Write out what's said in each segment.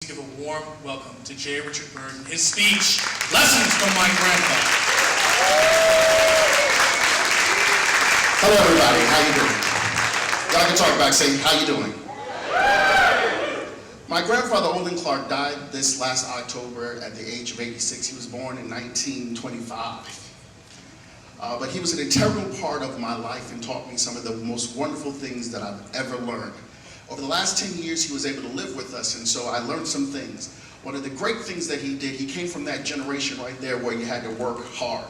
give a warm welcome to J. Richard Byrd and his speech, Lessons from My Grandfather. Hello everybody, how you doing? Y'all can talk back, say, how you doing? My grandfather, Olin Clark, died this last October at the age of 86. He was born in 1925. But he was an integral part of my life and taught me some of the most wonderful things that I've ever learned. Over the last 10 years, he was able to live with us, and so I learned some things. One of the great things that he did, he came from that generation right there where you had to work hard.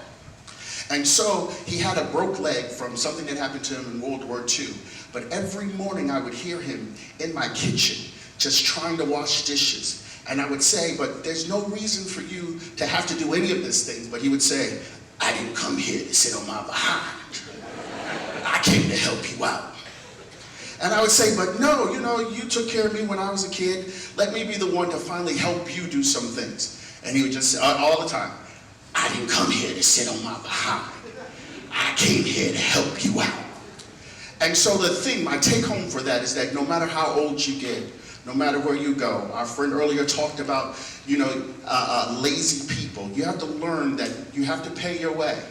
And so he had a broke leg from something that happened to him in World War II. But every morning I would hear him in my kitchen just trying to wash dishes. And I would say, but there's no reason for you to have to do any of these things. But he would say, I didn't come here to sit on my behind. I came to help you out. And I would say, but no, you took care of me when I was a kid. Let me be the one to finally help you do some things. And he would just say all the time, I didn't come here to sit on my behind. I came here to help you out. And so my take home for that is that no matter how old you get, no matter where you go, our friend earlier talked about, lazy people. You have to learn that you have to pay your way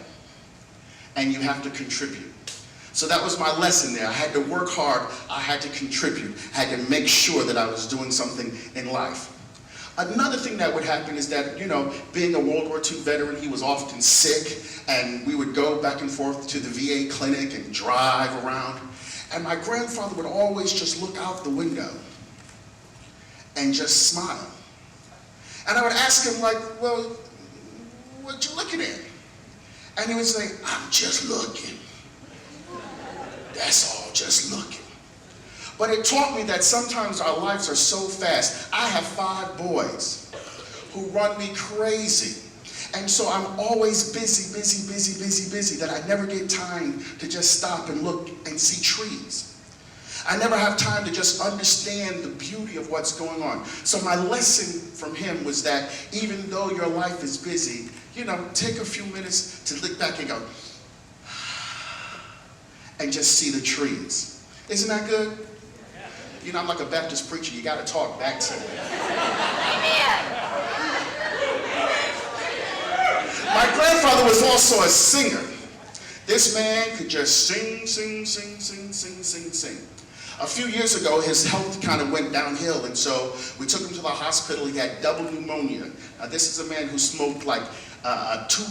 and you have to contribute. So that was my lesson there. I had to work hard, I had to contribute, I had to make sure that I was doing something in life. Another thing that would happen is that, being a World War II veteran, he was often sick, and we would go back and forth to the VA clinic and drive around. And my grandfather would always just look out the window and just smile. And I would ask him, well, what you looking at? And he would say, I'm just looking. That's all, just looking. But it taught me that sometimes our lives are so fast. I have 5 boys who run me crazy. And so I'm always busy, that I never get time to just stop and look and see trees. I never have time to just understand the beauty of what's going on. So my lesson from him was that even though your life is busy, take a few minutes to look back and go, and just see the trees. Isn't that good? I'm like a Baptist preacher, you gotta talk back to me. My grandfather was also a singer. This man could just sing. A few years ago, his health kind of went downhill, and so we took him to the hospital. He had double pneumonia. Now, this is a man who smoked 2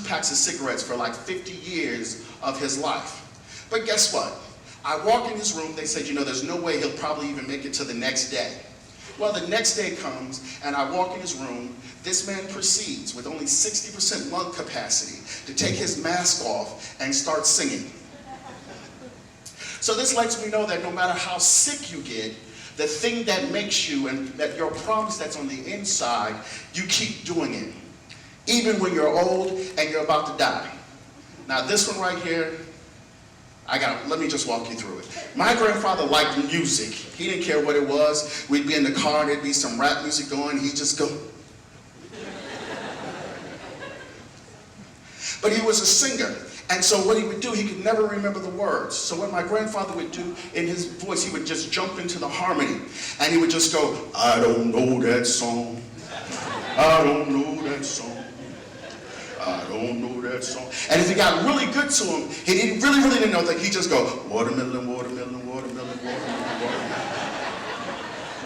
packs of cigarettes for 50 years of his life. But guess what? I walk in his room, they said, there's no way he'll probably even make it to the next day. Well, the next day comes, and I walk in his room. This man proceeds, with only 60% lung capacity, to take his mask off and start singing. So this lets me know that no matter how sick you get, the thing that makes you, and that your promise that's on the inside, you keep doing it. Even when you're old and you're about to die. Now this one right here, let me just walk you through it. My grandfather liked music. He didn't care what it was. We'd be in the car and there'd be some rap music going. He'd just go. But he was a singer. And so what he would do, he could never remember the words. So what my grandfather would do in his voice, he would just jump into the harmony. And he would just go, I don't know that song. I don't know that song. I don't know that song. And if it got really good to him, he didn't really know that, he'd just go, watermelon, watermelon, watermelon, watermelon, watermelon.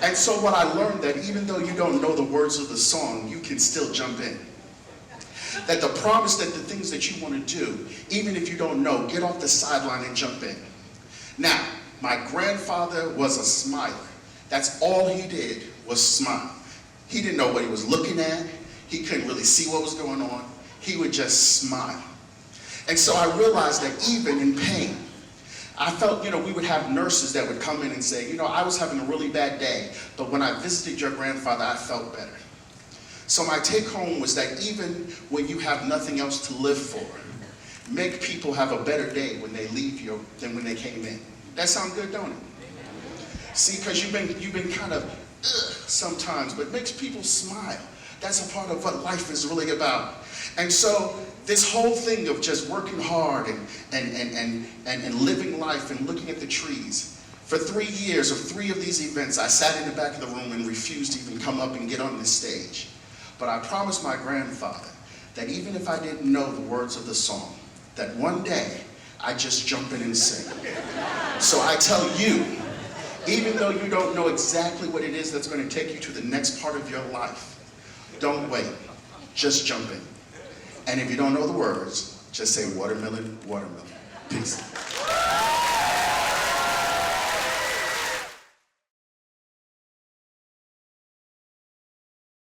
And so what I learned, that even though you don't know the words of the song, you can still jump in. That the promise, that the things that you want to do, even if you don't know, get off the sideline and jump in. Now, my grandfather was a smiler. That's all he did was smile. He didn't know what he was looking at. He couldn't really see what was going on. He would just smile. And so I realized that even in pain, I felt, we would have nurses that would come in and say, I was having a really bad day, but when I visited your grandfather, I felt better. So my take home was that even when you have nothing else to live for, make people have a better day when they leave you than when they came in. That sound good, don't it? See, because you've been kind of sometimes, but it makes people smile. That's a part of what life is really about. And so this whole thing of just working hard and living life and looking at the trees, For 3 years, of 3 of these events, I sat in the back of the room and refused to even come up and get on this stage. But I promised my grandfather that even if I didn't know the words of the song, that one day I'd just jump in and sing. So I tell you, even though you don't know exactly what it is that's going to take you to the next part of your life, don't wait, just jump in. And if you don't know the words, just say watermelon, watermelon. Peace.